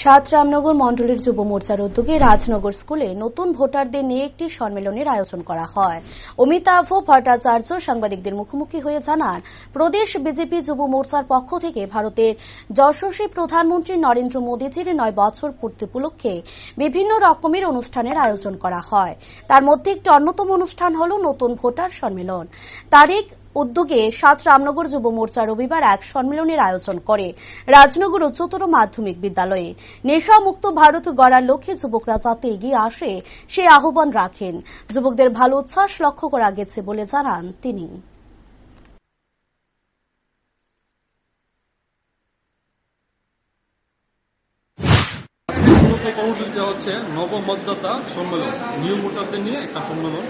সাত রামনগর মণ্ডলের যুব মোর্চার উদ্যোগে রাজনগর স্কুলে নতুন ভোটারদের নিয়ে একটি সম্মেলনের আয়োজন করা হয়। অমিতাভ ভট্টাচার্য সাংবাদিকদের মুখোমুখি হয়ে জানান, প্রদেশ বিজেপি যুব মোর্চার পক্ষ থেকে ভারতের যশস্বী প্রধানমন্ত্রী নরেন্দ্র মোদীজির ৯ বছর পূর্তি উপলক্ষে বিভিন্ন রকমের অনুষ্ঠানের আয়োজন করা হয়। তার মধ্যে একটি অন্যতম অনুষ্ঠান হল নতুন ভোটার সম্মেলন। তারিখ উদ্যোগে সাত রামনগর যুব মোর্চা রবিবার এক সম্মেলনের আয়োজন করে রাজনগর উচ্চতর মাধ্যমিক বিদ্যালয়ে। নেশামুক্ত ভারত গড়ার লক্ষ্যে যুবকরা যাতে এগিয়ে আসে সে আহ্বান রাখেন। যুবকদের ভালো উচ্ছ্বাস লক্ষ্য করা গেছে বলে জানান তিনি। কর্মসূচিটা হচ্ছে নবম মতদাতা সম্মেলন, নিউ ভোটারদের নিয়ে একটা সম্মেলন।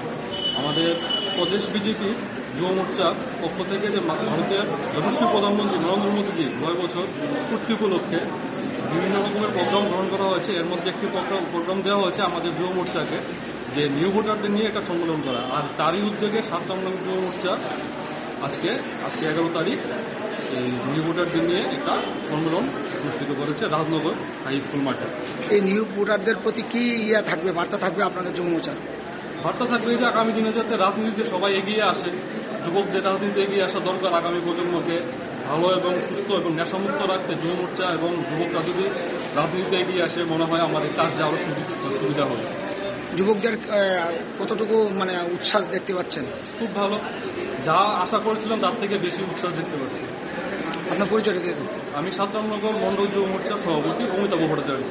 আমাদের প্রদেশ বিজেপির যুব মোর্চার পক্ষ থেকে যে ভারতের যশস্বী প্রধানমন্ত্রী নরেন্দ্র মোদীজি ৯ বছর পূর্তি উপলক্ষে বিভিন্ন রকমের প্রোগ্রাম গ্রহণ করা হয়েছে। এর মধ্যে একটি প্রোগ্রাম দেওয়া হয়েছে আমাদের যুব মোর্চাকে, যে নিউ ভোটারদের নিয়ে একটা সম্মেলন করা। আর তারই উদ্যোগে সাত রামনগর যুব মোর্চা আজকে 11 তারিখ এই নিউ ভোটারদের নিয়ে একটা সম্মেলন অনুষ্ঠিত করেছে রাজনগর হাই স্কুল মাঠে। এই নিউ ভোটারদের প্রতি কি থাকবে, বার্তা থাকবে আপনাদের যুব মোর্চার? বার্তা থাকবে যে আগামী দিনে যাতে রাজনীতিতে সবাই এগিয়ে আসে, যুবকদের রাজনীতিতে এগিয়ে আসা দরকার। আগামী প্রজন্মকে ভালো এবং সুস্থ এবং নেশামুক্ত রাখতে যুব মোর্চা এবং যুবকরা যদি রাজনীতিতে এগিয়ে আসে, মনে হয় আমাদের কাজ আরো সুবিধা হবে। যুবকদের কতটুকু উচ্ছ্বাস দেখতে পাচ্ছেন? খুব ভালো, যা আশা করেছিলাম তার থেকে বেশি উচ্ছ্বাস দেখতে পাচ্ছি। আপনার পরিচয়টা দিয়ে দেন। আমি সাত রামনগর মণ্ডল যুব মোর্চার সভাপতি অমিতাভ ভট্টাচার্য।